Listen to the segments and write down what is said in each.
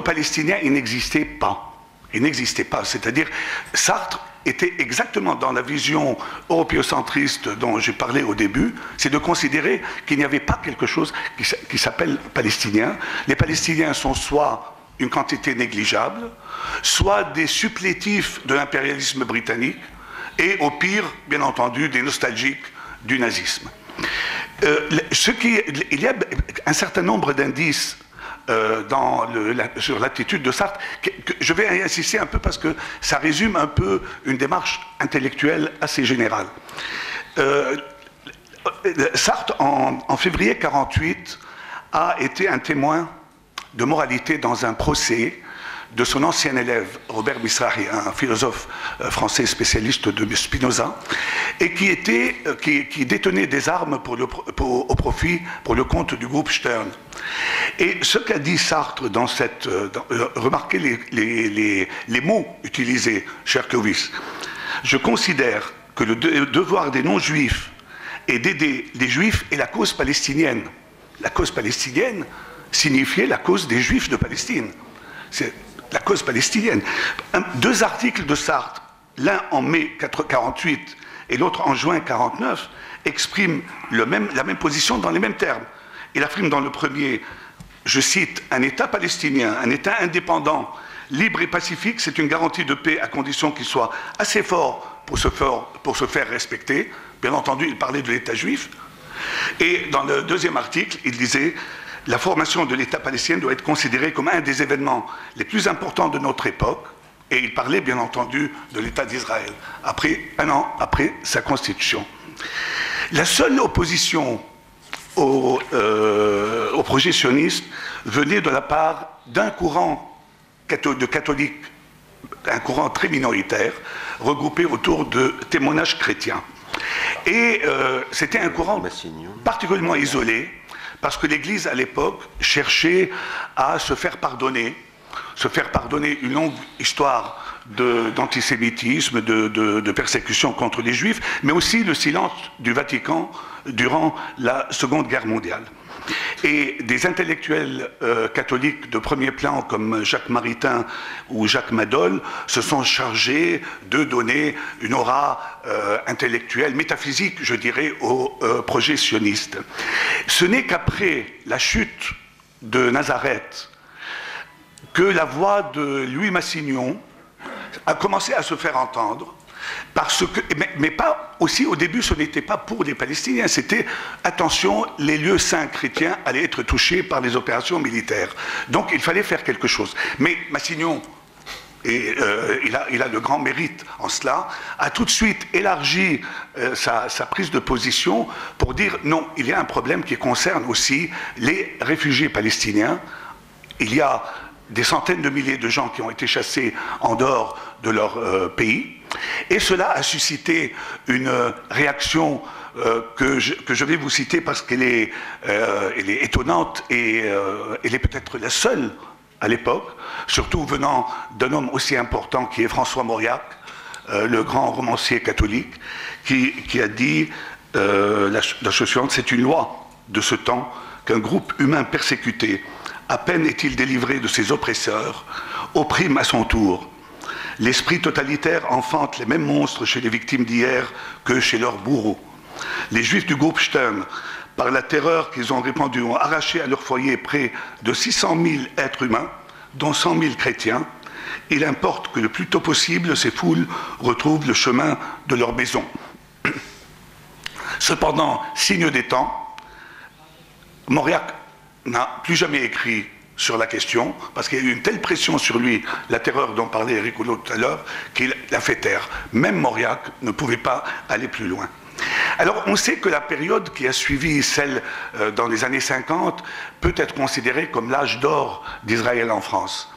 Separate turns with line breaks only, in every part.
palestinien, il n'existait pas. Il n'existait pas. C'est-à-dire, Sartre était exactement dans la vision européocentriste dont j'ai parlé au début, c'est de considérer qu'il n'y avait pas quelque chose qui s'appelle palestinien. Les Palestiniens sont soit une quantité négligeable, soit des supplétifs de l'impérialisme britannique, et au pire, bien entendu, des nostalgiques du nazisme. Il y a un certain nombre d'indices sur l'attitude de Sartre. Je vais insister un peu parce que ça résume un peu une démarche intellectuelle assez générale. Sartre, en février 1948, a été un témoin de moralité dans un procès de son ancien élève, Robert Mizrahi, un philosophe français spécialiste de Spinoza, et qui détenait des armes pour le compte du groupe Stern. Et ce qu'a dit Sartre remarquez les mots utilisés, cher Clovis. Je considère que le devoir des non-juifs est d'aider les juifs et la cause palestinienne. La cause palestinienne signifiait la cause des juifs de Palestine. C'est la cause palestinienne. Deux articles de Sartre, l'un en mai 1948 et l'autre en juin 1949, expriment la même position dans les mêmes termes. Il affirme dans le premier, je cite, « Un État palestinien, un État indépendant, libre et pacifique, c'est une garantie de paix à condition qu'il soit assez fort pour se faire respecter. » Bien entendu, il parlait de l'État juif. Et dans le deuxième article, il disait « La formation de l'État palestinien doit être considérée comme un des événements les plus importants de notre époque. » Et il parlait bien entendu de l'État d'Israël, un an après sa constitution. La seule opposition au projet sioniste venait de la part d'un courant de catholiques, un courant très minoritaire, regroupé autour de témoignages chrétiens. Et c'était un courant particulièrement isolé, parce que l'Église, à l'époque, cherchait à se faire pardonner une longue histoire d'antisémitisme, de persécution contre les Juifs, mais aussi le silence du Vatican durant la Seconde Guerre mondiale. Et des intellectuels catholiques de premier plan comme Jacques Maritain ou Jacques Madol se sont chargés de donner une aura intellectuelle, métaphysique, je dirais, au projet sioniste. Ce n'est qu'après la chute de Nazareth que la voix de Louis Massignon a commencé à se faire entendre, mais pas aussi au début, ce n'était pas pour les Palestiniens, c'était attention, les lieux saints chrétiens allaient être touchés par les opérations militaires. Donc il fallait faire quelque chose. Mais Massignon, et il a le grand mérite en cela, a tout de suite élargi sa prise de position pour dire non, il y a un problème qui concerne aussi les réfugiés palestiniens. Il y a des centaines de milliers de gens qui ont été chassés en dehors de leur pays. Et cela a suscité une réaction que je vais vous citer parce qu'elle est étonnante et elle est peut-être la seule à l'époque, surtout venant d'un homme aussi important qui est François Mauriac, le grand romancier catholique, qui a dit la chose suivante: c'est une loi de ce temps qu'un groupe humain persécuté, à peine est-il délivré de ses oppresseurs, opprime à son tour. L'esprit totalitaire enfante les mêmes monstres chez les victimes d'hier que chez leurs bourreaux. Les Juifs du groupe Stern, par la terreur qu'ils ont répandue, ont arraché à leur foyer près de 600 000 êtres humains, dont 100 000 chrétiens. Il importe que le plus tôt possible, ces foules retrouvent le chemin de leur maison. Cependant, signe des temps, Mauriac n'a plus jamais écrit sur la question, parce qu'il y a eu une telle pression sur lui, la terreur dont parlait Eric Hulot tout à l'heure, qu'il l'a fait taire. Même Mauriac ne pouvait pas aller plus loin. Alors, on sait que la période qui a suivi celle dans les années 50 peut être considérée comme l'âge d'or d'Israël en France.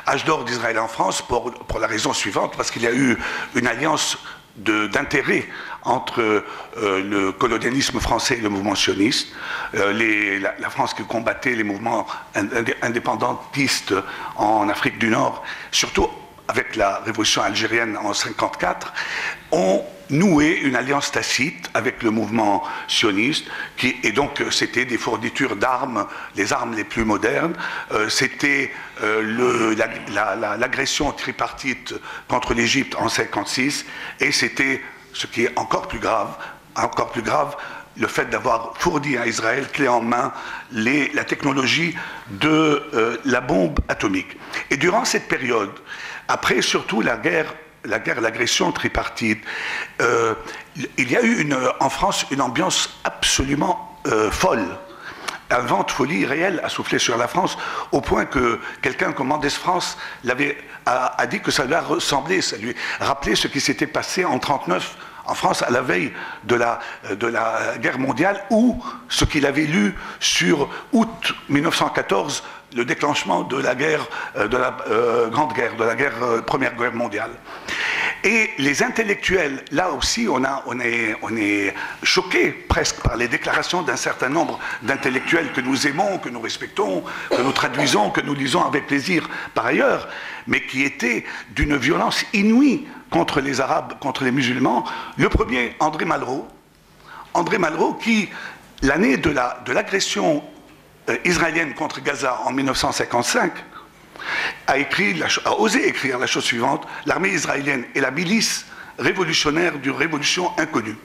Âge d'or d'Israël en France pour la raison suivante, parce qu'il y a eu une alliance d'intérêts entre le colonialisme français et le mouvement sioniste, la France qui combattait les mouvements indépendantistes en Afrique du Nord, surtout avec la révolution algérienne en 1954, ont noué une alliance tacite avec le mouvement sioniste, et donc c'était des fournitures d'armes, les armes les plus modernes, c'était l'agression tripartite contre l'Égypte en 1956, et c'était, ce qui est encore plus grave, le fait d'avoir fourni à Israël, clé en main, la technologie de la bombe atomique. Et durant cette période, après surtout l'agression tripartite, il y a eu en France une ambiance absolument folle. Un vent de folie réel a soufflé sur la France, au point que quelqu'un comme Mendès France a dit que ça lui a ressemblé, ça lui rappelait ce qui s'était passé en 1939 en France à la veille de la guerre mondiale, ou ce qu'il avait lu sur août 1914, le déclenchement de la guerre, de la Grande Guerre, de la Première Guerre mondiale. Et les intellectuels, là aussi, on est choqués presque par les déclarations d'un certain nombre d'intellectuels que nous aimons, que nous respectons, que nous traduisons, que nous lisons avec plaisir par ailleurs, mais qui étaient d'une violence inouïe contre les Arabes, contre les musulmans. Le premier, André Malraux, qui, l'année de l'agression israélienne contre Gaza en 1955, a osé écrire la chose suivante: l'armée israélienne est la milice révolutionnaire d'une révolution inconnue.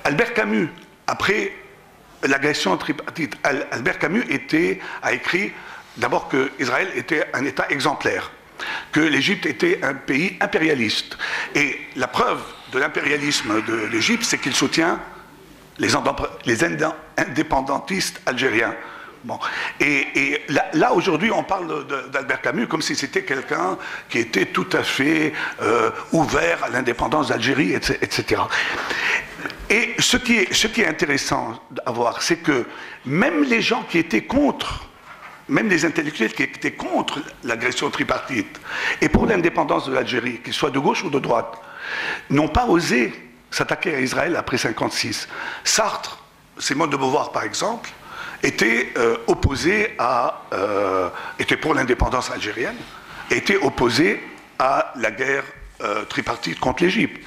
Albert Camus, après l'agression tripartite, Albert Camus a écrit d'abord que Israël était un État exemplaire, que l'Égypte était un pays impérialiste. Et la preuve de l'impérialisme de l'Égypte, c'est qu'il soutient les indépendantistes algériens. Bon. Et là aujourd'hui, on parle d'Albert Camus comme si c'était quelqu'un qui était tout à fait ouvert à l'indépendance d'Algérie, etc. Et ce qui est intéressant à voir, c'est que même les gens qui étaient contre, même les intellectuels qui étaient contre l'agression tripartite et pour l'indépendance de l'Algérie, qu'ils soient de gauche ou de droite, n'ont pas osé s'attaquer à Israël après 1956. Sartre, Simone de Beauvoir par exemple, était était pour l'indépendance algérienne, était opposé à la guerre tripartite contre l'Égypte.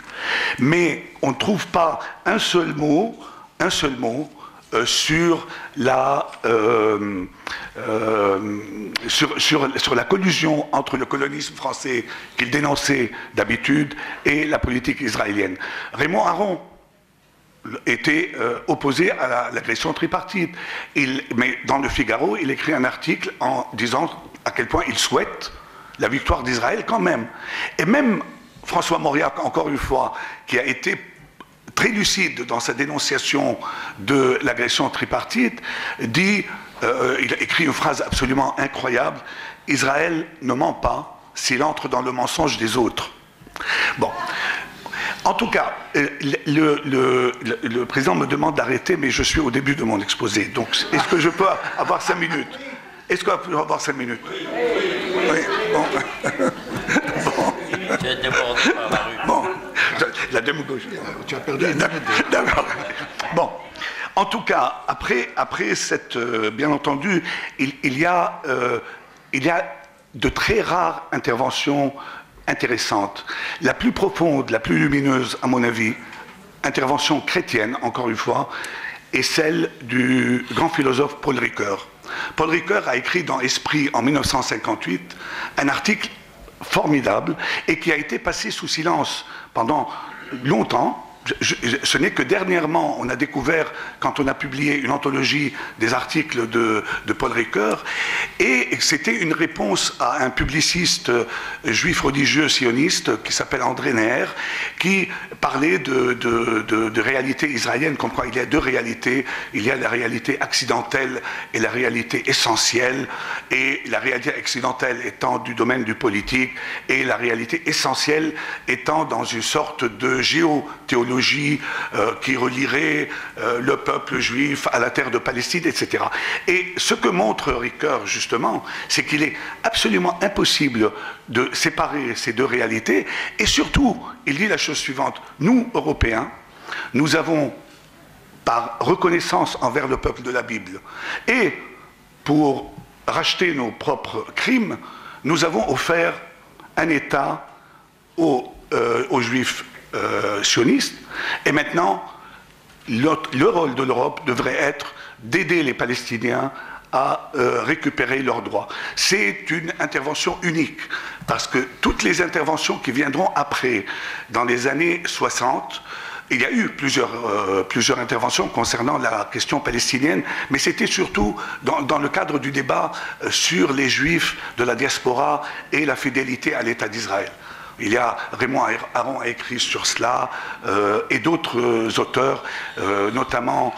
Mais on ne trouve pas un seul mot sur la collusion entre le colonisme français qu'il dénonçait d'habitude et la politique israélienne. Raymond Aron était opposé à l'agression tripartite. Mais dans le Figaro, il écrit un article en disant à quel point il souhaite la victoire d'Israël quand même. Et même François Mauriac, encore une fois, qui a été très lucide dans sa dénonciation de l'agression tripartite, il a écrit une phrase absolument incroyable: Israël ne ment pas s'il entre dans le mensonge des autres. Bon. En tout cas, le président me demande d'arrêter, mais je suis au début de mon exposé. Donc, est-ce que je peux avoir 5 minutes? Est-ce qu'on peut avoir 5 minutes? Oui. Bon. Bon.
Tu es débordé par la rue.
Bon. La démagogie. Tu as perdu une minute. D'accord. Bon. En tout cas, après cette, bien entendu, il y a de très rares interventions intéressante. La plus profonde, la plus lumineuse, à mon avis, intervention chrétienne, encore une fois, est celle du grand philosophe Paul Ricoeur. Paul Ricoeur a écrit dans Esprit, en 1958, un article formidable et qui a été passé sous silence pendant longtemps. Ce n'est que dernièrement, on a découvert, quand on a publié une anthologie des articles de Paul Ricoeur, et c'était une réponse à un publiciste juif religieux sioniste qui s'appelle André Neher, qui parlait de réalité israélienne, comme quoi il y a deux réalités. Il y a la réalité accidentelle et la réalité essentielle, et la réalité accidentelle étant du domaine du politique, et la réalité essentielle étant dans une sorte de géothéologie qui relierait le peuple juif à la terre de Palestine, etc. Et ce que montre Ricoeur, justement, c'est qu'il est absolument impossible de séparer ces deux réalités. Et surtout, il dit la chose suivante: nous, Européens, nous avons, par reconnaissance envers le peuple de la Bible, et pour racheter nos propres crimes, nous avons offert un État aux Juifs sionistes, et maintenant, le rôle de l'Europe devrait être d'aider les Palestiniens à récupérer leurs droits. C'est une intervention unique, parce que toutes les interventions qui viendront après, dans les années 60, il y a eu plusieurs interventions concernant la question palestinienne, mais c'était surtout dans le cadre du débat sur les Juifs de la diaspora et la fidélité à l'État d'Israël. Il y a Raymond Aron a écrit sur cela, et d'autres auteurs, notamment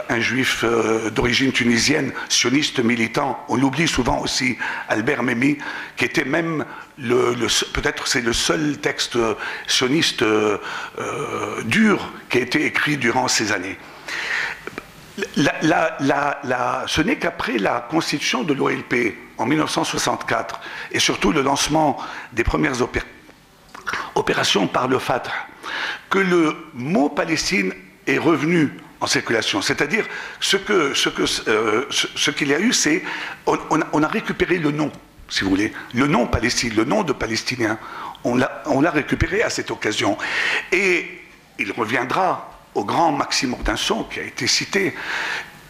un juif d'origine tunisienne, sioniste militant. On oublie souvent aussi Albert Memmi, qui était même, peut-être c'est le seul texte sioniste dur qui a été écrit durant ces années. Ce n'est qu'après la constitution de l'OLP en 1964 et surtout le lancement des premières opérations par le Fatah que le mot Palestine est revenu en circulation. C'est-à-dire ce qu'il y a eu, c'est on a récupéré le nom, si vous voulez, le nom Palestine, le nom de Palestinien. On l'a récupéré à cette occasion. Et il reviendra au grand Maxime Ordinson qui a été cité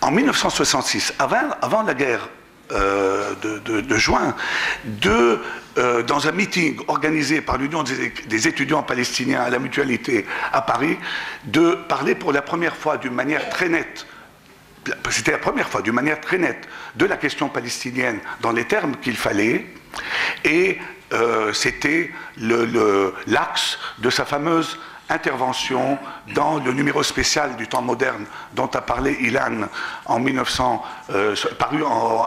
en 1966, avant la guerre de juin, dans un meeting organisé par l'Union des étudiants palestiniens à la Mutualité à Paris, de parler pour la première fois d'une manière très nette, c'était la première fois d'une manière très nette, de la question palestinienne dans les termes qu'il fallait, et c'était l'axe de sa fameuse intervention dans le numéro spécial du Temps moderne dont a parlé Ilan en paru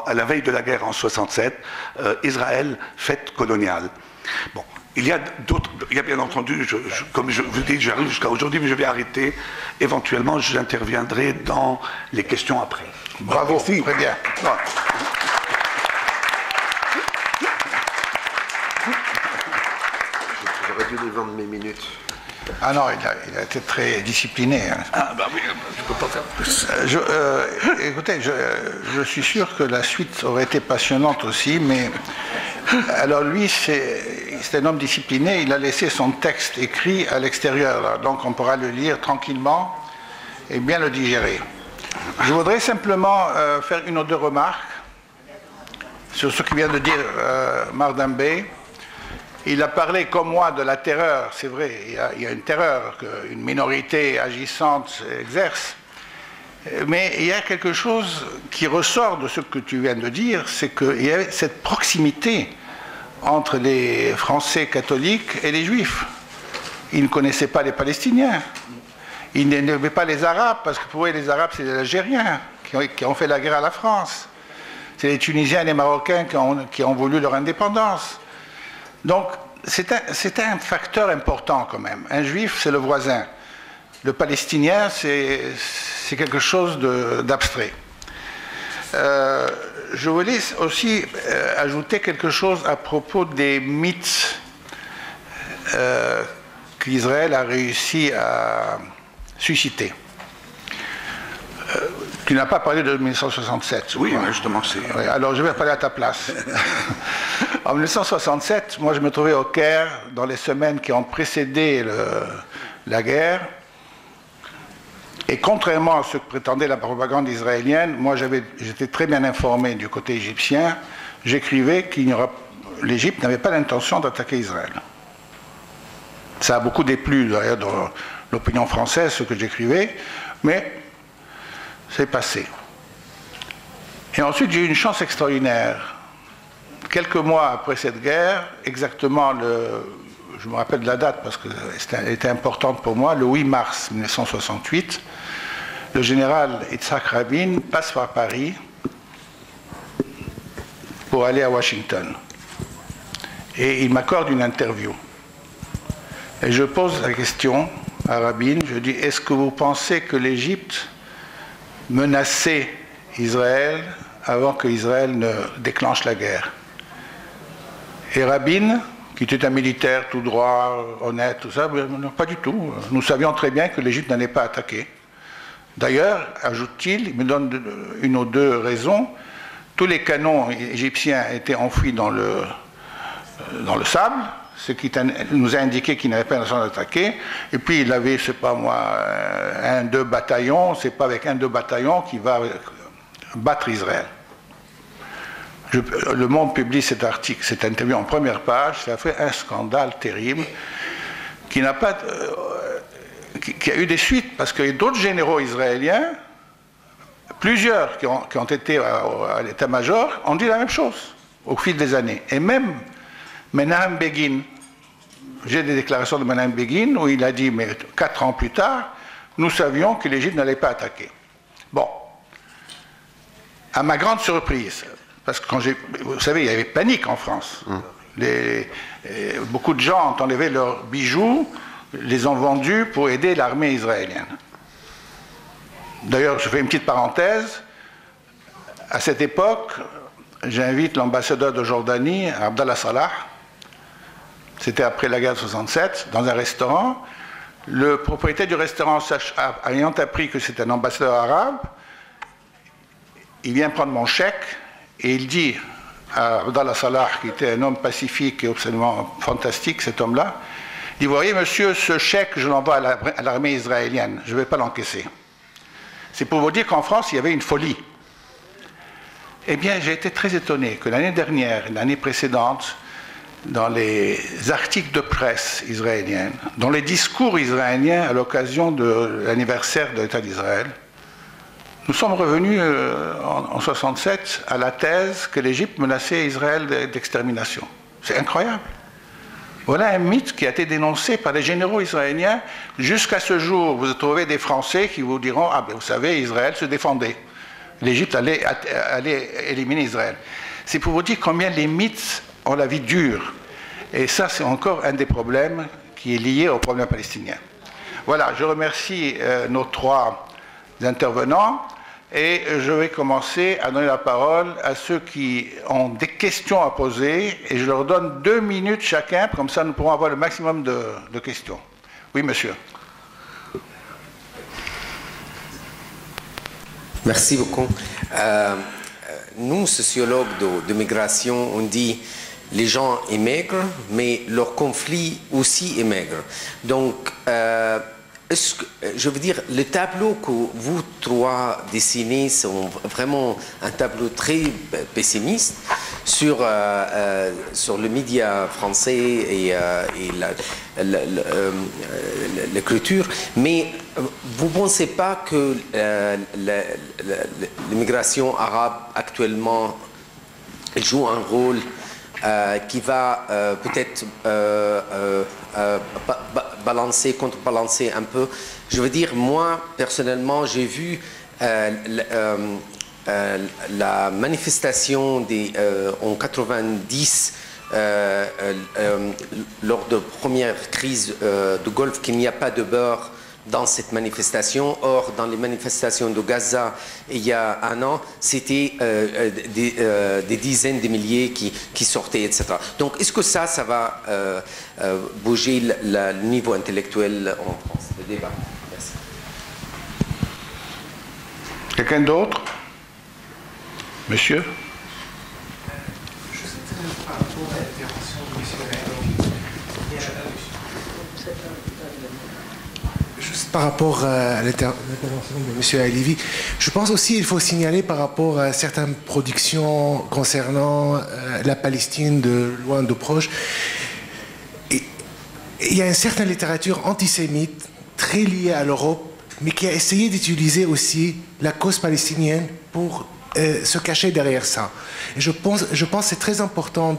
à la veille de la guerre en 67, Israël, fête coloniale. Bon, il y a bien entendu, comme je vous dis, j'arrive jusqu'à aujourd'hui, mais je vais arrêter. Éventuellement, j'interviendrai dans les questions après.
Bravo, merci. Très bien. Ouais.
J'aurais dû lui vendre mes minutes.
Ah non, il a été très discipliné. Hein.
Ah bah oui, je ne peux pas faire plus.
Écoutez, je suis sûr que la suite aurait été passionnante aussi, mais alors lui, c'est un homme discipliné, il a laissé son texte écrit à l'extérieur, donc on pourra le lire tranquillement et bien le digérer. Je voudrais simplement faire une ou deux remarques sur ce que vient de dire Mardambé. Il a parlé comme moi de la terreur, c'est vrai, il y a une terreur qu'une minorité agissante exerce, mais il y a quelque chose qui ressort de ce que tu viens de dire, c'est qu'il y avait cette proximité entre les Français catholiques et les Juifs. Ils ne connaissaient pas les Palestiniens, ils n'aimaient pas les Arabes, parce que pour eux les Arabes c'est les Algériens qui ont fait la guerre à la France, c'est les Tunisiens et les Marocains qui ont voulu leur indépendance. Donc, c'est un facteur important quand même. Un juif, c'est le voisin. Le palestinien, c'est quelque chose d'abstrait. Je voulais aussi ajouter quelque chose à propos des mythes qu'Israël a réussi à susciter. Tu n'as pas parlé de 1967.
Oui, mais justement, c'est...
Oui, alors je vais parler à ta place. En 1967, moi je me trouvais au Caire dans les semaines qui ont précédé la guerre. Et contrairement à ce que prétendait la propagande israélienne, moi j'étais très bien informé du côté égyptien. J'écrivais l'Égypte n'avait pas l'intention d'attaquer Israël. Ça a beaucoup déplu d'ailleurs dans l'opinion française, ce que j'écrivais, mais c'est passé. Et ensuite, j'ai eu une chance extraordinaire. Quelques mois après cette guerre, exactement je me rappelle de la date parce qu'elle était importante pour moi, le 8 mars 1968, le général Yitzhak Rabin passe par Paris pour aller à Washington. Et il m'accorde une interview. Et je pose la question à Rabin, je dis, est-ce que vous pensez que l'Égypte menaçait Israël avant que Israël ne déclenche la guerre? Et Rabin, qui était un militaire tout droit, honnête, tout ça, non, pas du tout. Nous savions très bien que l'Égypte n'allait pas attaquer. D'ailleurs, ajoute-t-il, il me donne une ou deux raisons, tous les canons égyptiens étaient enfouis dans le sable, ce qui nous a indiqué qu'il n'avait pas l'intention d'attaquer. Et puis il avait, je sais pas moi, 1-2 bataillons. C'est pas avec 1-2 bataillons qu'il va battre Israël. Le Monde publie cet article, cette interview en première page. Ça a fait un scandale terrible qui n'a pas, qui a eu des suites parce que d'autres généraux israéliens, plusieurs qui ont été à l'état-major, ont dit la même chose au fil des années. Et même Menahem Begin, j'ai des déclarations de Menahem Begin où il a dit, mais 4 ans plus tard, nous savions que l'Égypte n'allait pas attaquer. Bon, à ma grande surprise, parce que vous savez, il y avait panique en France. Beaucoup de gens ont enlevé leurs bijoux, les ont vendus pour aider l'armée israélienne. D'ailleurs, je fais une petite parenthèse. À cette époque, j'invite l'ambassadeur de Jordanie, Abdallah Salah. C'était après la guerre de 67, dans un restaurant. Le propriétaire du restaurant, ayant appris que c'était un ambassadeur arabe, il vient prendre mon chèque et il dit à Abdallah Salah, qui était un homme pacifique et absolument fantastique, cet homme-là, il dit, vous voyez, monsieur, ce chèque, je l'envoie à l'armée israélienne, je ne vais pas l'encaisser. C'est pour vous dire qu'en France, il y avait une folie. Eh bien, j'ai été très étonné que l'année dernière, l'année précédente, dans les articles de presse israélienne, dans les discours israéliens à l'occasion de l'anniversaire de l'État d'Israël, nous sommes revenus en 1967 à la thèse que l'Égypte menaçait Israël d'extermination. C'est incroyable. Voilà un mythe qui a été dénoncé par les généraux israéliens. Jusqu'à ce jour, vous trouvez des Français qui vous diront « Ah ben vous savez, Israël se défendait. L'Égypte allait éliminer Israël. » C'est pour vous dire combien les mythes ont la vie dure. Et ça, c'est encore un des problèmes qui est lié au problème palestinien. Voilà, je remercie nos 3 intervenants. Et je vais commencer à donner la parole à ceux qui ont des questions à poser. Et je leur donne 2 minutes chacun, comme ça nous pourrons avoir le maximum de questions. Oui, monsieur.
Merci beaucoup. Nous, sociologues de migration, on dit les gens émigrent, mais leur conflit aussi émigre. Donc, je veux dire, le tableau que vous 3 dessinez sont vraiment un tableau très pessimiste sur le média français et l'écriture. Mais vous ne pensez pas que l'immigration arabe actuellement joue un rôle qui va peut-être contrebalancer un peu. Je veux dire, moi, personnellement, j'ai vu la manifestation en 90, lors de la première crise du Golfe, qu'il n'y a pas de beurre dans cette manifestation. Or, dans les manifestations de Gaza, il y a 1 an, c'était des dizaines de milliers qui sortaient, etc. Donc, est-ce que ça va bouger le niveau intellectuel en France, le débat? Merci.
Quelqu'un d'autre? Monsieur?
Par rapport à l'intervention de M. Halevi, je pense aussi qu'il faut signaler par rapport à certaines productions concernant la Palestine de loin de proche. Il y a une certaine littérature antisémite très liée à l'Europe, mais qui a essayé d'utiliser aussi la cause palestinienne pour se cacher derrière ça. Et je pense que c'est très important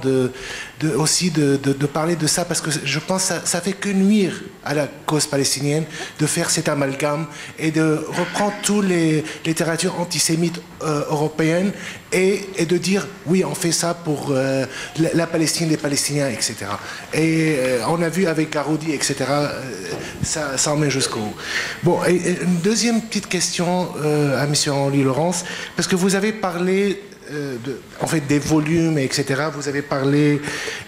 aussi de parler de ça, parce que je pense que ça fait que nuire à la cause palestinienne de faire cet amalgame et de reprendre toutes les littératures antisémites européennes et de dire oui, on fait ça pour la Palestine, les Palestiniens, etc. Et on a vu avec Garoudi, etc., ça en met jusqu'au bout. Bon, et une deuxième petite question à M. Henri Laurence, parce que vous avez parlé en fait des volumes, etc. Vous avez parlé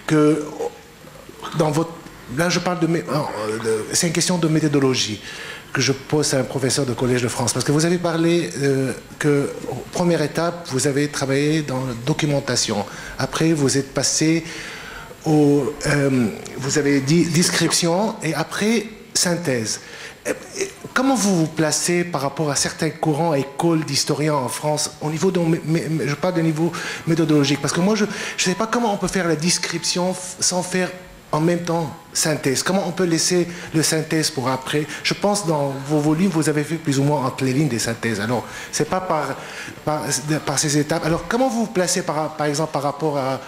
que dans votre... Là, je parle c'est une question de méthodologie. que je pose à un professeur de Collège de France. Parce que vous avez parlé que, première étape, vous avez travaillé dans la documentation. Après, vous êtes passé au... vous avez dit description et après, synthèse. Comment vous vous placez par rapport à certains courants, écoles d'historiens en France, au niveau je parle de niveau méthodologique, parce que moi, je ne sais pas comment on peut faire la description sans faire en même temps synthèse. Comment on peut laisser le synthèse pour après? Je pense dans vos volumes, vous avez fait plus ou moins entre les lignes des synthèses. Alors, c'est pas par ces étapes. Alors, comment vous vous placez, par exemple, par rapport à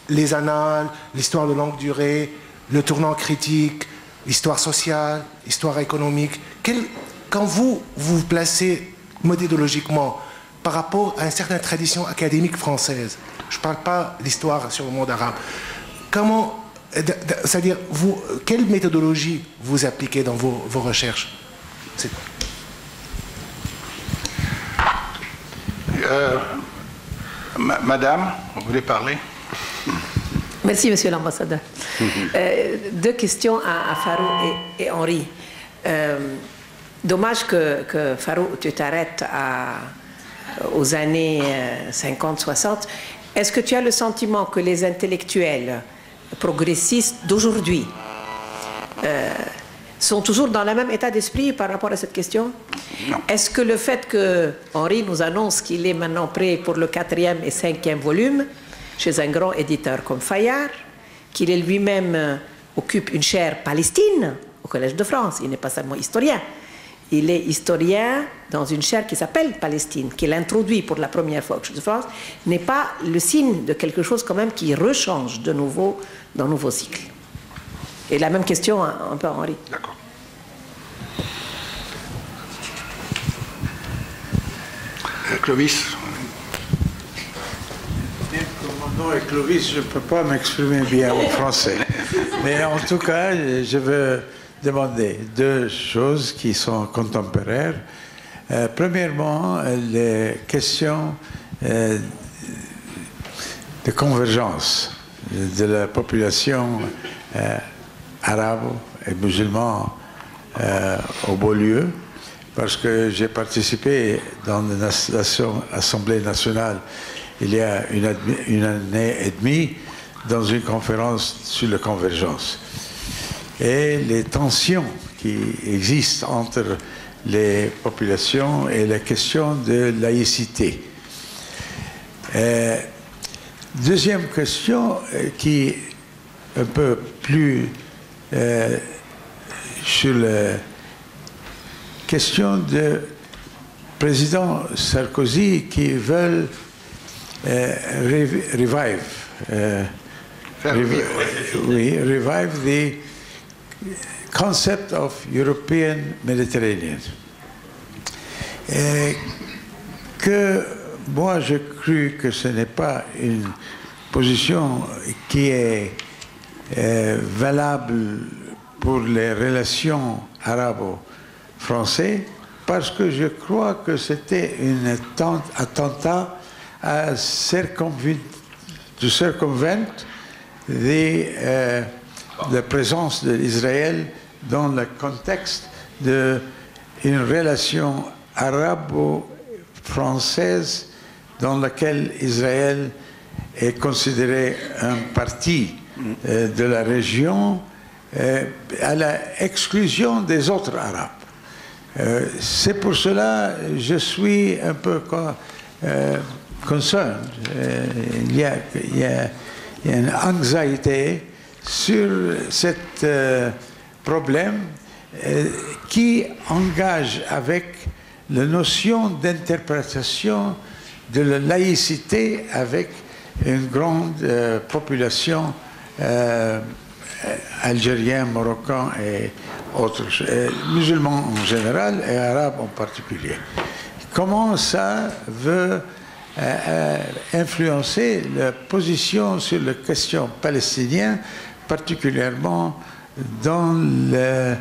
les annales, l'histoire de longue durée, le tournant critique, l'histoire sociale, l'histoire économique? Quand vous vous placez méthodologiquement par rapport à une certaine tradition académique française, je ne parle pas d'histoire sur le monde arabe, comment... C'est-à-dire, quelle méthodologie vous appliquez dans vos recherches?
Madame, vous voulez parler?
Merci, monsieur l'ambassadeur. Deux questions à Farou et Henri. Dommage que Farou, tu t'arrêtes aux années 50-60. Est-ce que tu as le sentiment que les intellectuels progressistes d'aujourd'hui sont toujours dans le même état d'esprit par rapport à cette question?
Non.
Est-ce que le fait que Henri nous annonce qu'il est maintenant prêt pour le 4e et 5e volume chez un grand éditeur comme Fayard, qu'il est lui-même occupe une chaire Palestine au Collège de France, il n'est pas seulement historien, il est historien dans une chaire qui s'appelle Palestine, qu'il introduit pour la première fois au Collège de France, n'est pas le signe de quelque chose quand même qui rechange de nouveau dans un nouveau cycle. Et la même question un peu à Henri.
D'accord.
Clovis.
Bien que mon nom est Clovis, je ne peux pas m'exprimer bien en français. Mais en tout cas, je veux demander deux choses qui sont contemporaines. Premièrement, les questions de convergence de la population arabe et musulmane au Beaulieu, parce que j'ai participé dans l'Assemblée nationale il y a une année et demie dans une conférence sur la convergence. Et les tensions qui existent entre les populations et la question de laïcité. Deuxième question qui est un peu plus sur la question du président Sarkozy qui veut revive the concept of European Mediterranean. Que moi je crus que ce n'est pas une position qui est valable pour les relations arabo-françaises, parce que je crois que c'était un attentat à circonvent la présence d'Israël dans le contexte d'une relation arabo-française dans laquelle Israël est considéré un parti de la région à l'exclusion des autres Arabes. C'est pour cela que je suis un peu concerned. Il y a une anxiété sur ce problème qui engage avec la notion d'interprétation de la laïcité avec une grande population algérienne, marocaine et autres, musulmans en général et arabes en particulier. Comment ça veut influencer la position sur la question palestinienne, particulièrement dans la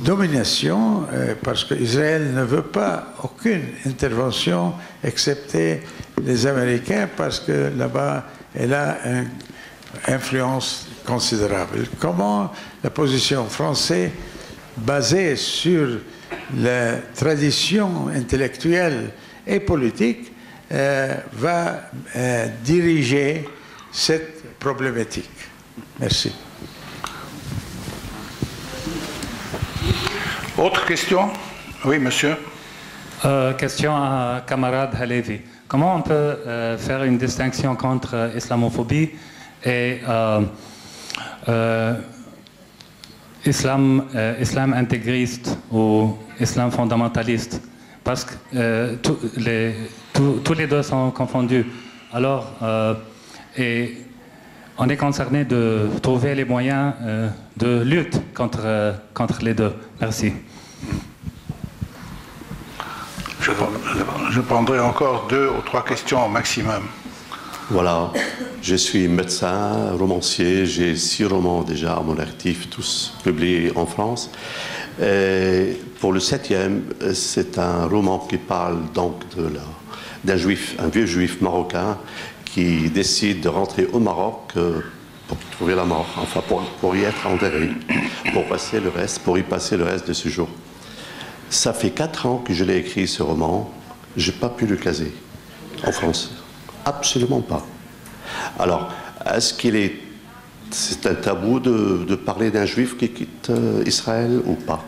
domination, parce qu'Israël ne veut pas aucune intervention excepté les Américains, parce que là-bas, elle a une influence considérable. Comment la position française basé sur la tradition intellectuelle et politique, va diriger cette problématique. Merci.
Autre question? Oui, monsieur.
Question à camarade Halevi. Comment on peut faire une distinction entre islamophobie et islam intégriste ou islam fondamentaliste? Parce que tous les deux sont confondus. Alors, et on est concerné de trouver les moyens de lutte contre les deux. Merci.
Je prendrai encore 2 ou 3 questions au maximum.
Voilà, je suis médecin, romancier, j'ai 6 romans déjà à mon actif, tous publiés en France. Et pour le 7e, c'est un roman qui parle donc d'un juif, un vieux juif marocain qui décide de rentrer au Maroc pour trouver la mort, enfin pour y être enterré, pour y passer le reste de ce jour. Ça fait 4 ans que je l'ai écrit, ce roman. Je n'ai pas pu le caser en France. Absolument pas. Alors, est-ce c'est un tabou de parler d'un juif qui quitte Israël ou pas?